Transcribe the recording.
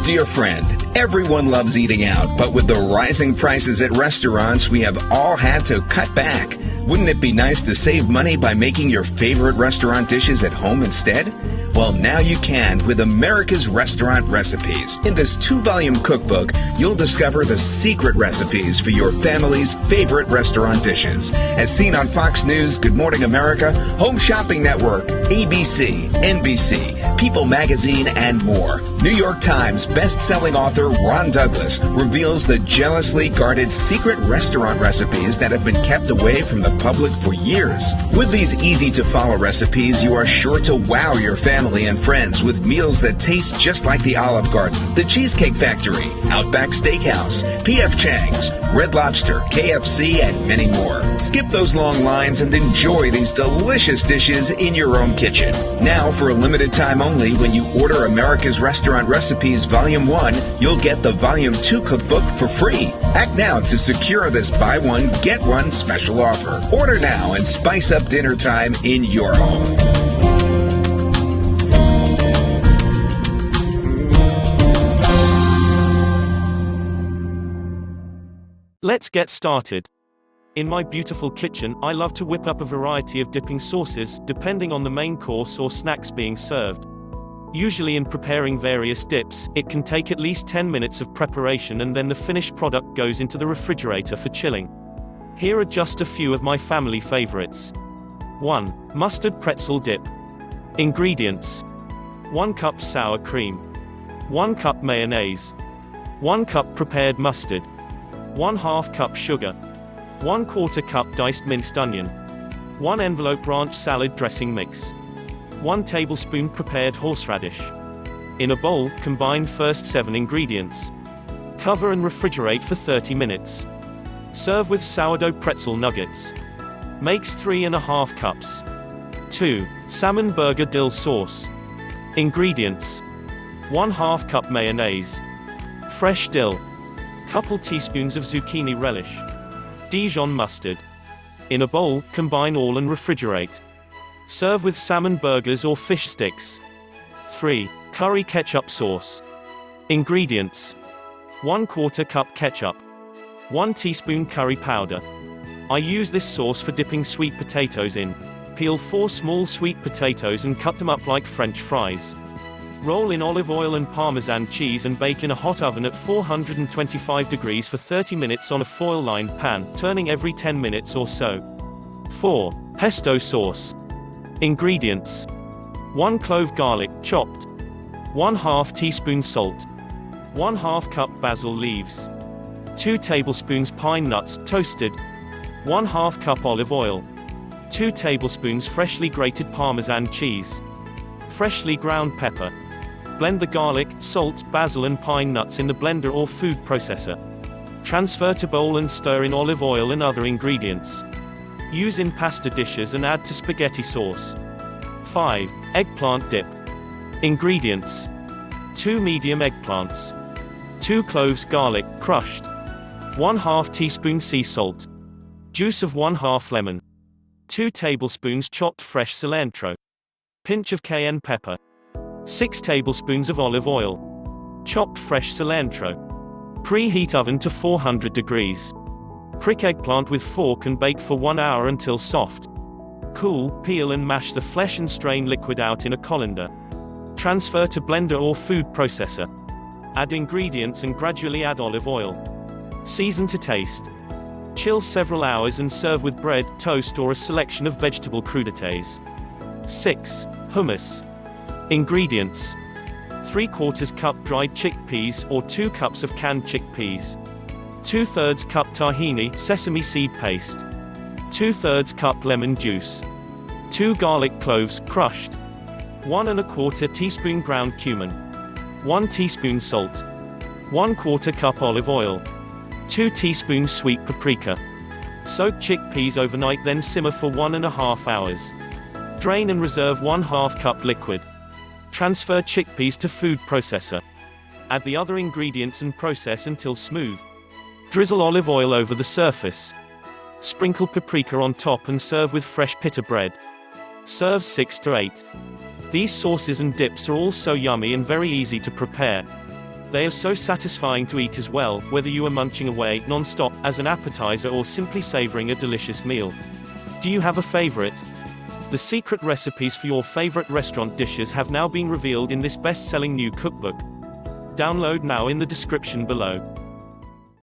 Dear friend, everyone loves eating out, but with the rising prices at restaurants, we have all had to cut back. Wouldn't it be nice to save money by making your favorite restaurant dishes at home instead? Well, now you can with America's Restaurant Recipes. In this 2-volume cookbook, you'll discover the secret recipes for your family's favorite restaurant dishes. As seen on Fox News, Good Morning America, Home Shopping Network, ABC, NBC, People Magazine, and more. New York Times best-selling author Ron Douglas reveals the jealously guarded secret restaurant recipes that have been kept away from the public for years. With these easy-to-follow recipes, you are sure to wow your family and friends with meals that taste just like the Olive Garden, the Cheesecake Factory, Outback Steakhouse, P.F. Chang's, Red Lobster, KFC, and many more. Skip those long lines and enjoy these delicious dishes in your own kitchen. Now, for a limited time only, when you order America's Restaurant Recipes Volume 1, you'll get the Volume 2 cookbook for free. Act now to secure this buy one, get one special offer. Order now and spice up dinner time in your home. Let's get started. In my beautiful kitchen, I love to whip up a variety of dipping sauces, depending on the main course or snacks being served. Usually in preparing various dips, it can take at least 10 minutes of preparation and then the finished product goes into the refrigerator for chilling. Here are just a few of my family favorites. 1. Mustard pretzel dip. Ingredients: 1 cup sour cream, 1 cup mayonnaise, 1 cup prepared mustard, 1/2 cup sugar, 1/4 cup diced minced onion, 1 envelope ranch salad dressing mix, 1 tablespoon prepared horseradish. In a bowl, combine first 7 ingredients. Cover and refrigerate for 30 minutes. Serve with sourdough pretzel nuggets. Makes 3½ cups. 2. Salmon burger dill sauce. Ingredients: 1/2 cup mayonnaise, fresh dill, couple teaspoons of zucchini relish, Dijon mustard. In a bowl, combine all and refrigerate. Serve with salmon burgers or fish sticks. 3. Curry ketchup sauce. Ingredients: 1/4 cup ketchup, 1 teaspoon curry powder. I use this sauce for dipping sweet potatoes in. Peel 4 small sweet potatoes and cut them up like French fries. Roll in olive oil and Parmesan cheese and bake in a hot oven at 425 degrees for 30 minutes on a foil-lined pan, turning every 10 minutes or so. 4. Pesto sauce. Ingredients: 1 clove garlic, chopped, 1/2 teaspoon salt, 1/2 cup basil leaves, 2 tablespoons pine nuts, toasted, 1/2 cup olive oil, 2 tablespoons freshly grated Parmesan cheese, freshly ground pepper. Blend the garlic, salt, basil and pine nuts in the blender or food processor. Transfer to bowl and stir in olive oil and other ingredients. Use in pasta dishes and add to spaghetti sauce. 5. Eggplant dip. Ingredients: 2 medium eggplants, 2 cloves garlic, crushed, 1/2 teaspoon sea salt, juice of 1/2 lemon, 2 tablespoons chopped fresh cilantro, pinch of cayenne pepper, 6 tablespoons of olive oil, chopped fresh cilantro. Preheat oven to 400 degrees. Prick eggplant with fork and bake for 1 hour until soft. Cool, peel and mash the flesh and strain liquid out in a colander. Transfer to blender or food processor. Add ingredients and gradually add olive oil. Season to taste. Chill several hours and serve with bread, toast or a selection of vegetable crudités. 6. Hummus. Ingredients: 3/4 cup dried chickpeas or 2 cups of canned chickpeas, 2/3 cup tahini sesame seed paste, 2/3 cup lemon juice, 2 garlic cloves, crushed, 1¼ teaspoon ground cumin, 1 teaspoon salt, 1/4 cup olive oil, 2 teaspoons sweet paprika. Soak chickpeas overnight, then simmer for 1½ hours. Drain and reserve 1/2 cup liquid. Transfer chickpeas to food processor. Add the other ingredients and process until smooth. Drizzle olive oil over the surface. Sprinkle paprika on top and serve with fresh pita bread. Serve 6 to 8. These sauces and dips are all so yummy and very easy to prepare. They are so satisfying to eat as well, whether you are munching away non-stop as an appetizer or simply savoring a delicious meal. Do you have a favorite? The secret recipes for your favorite restaurant dishes have now been revealed in this best-selling new cookbook. Download now in the description below.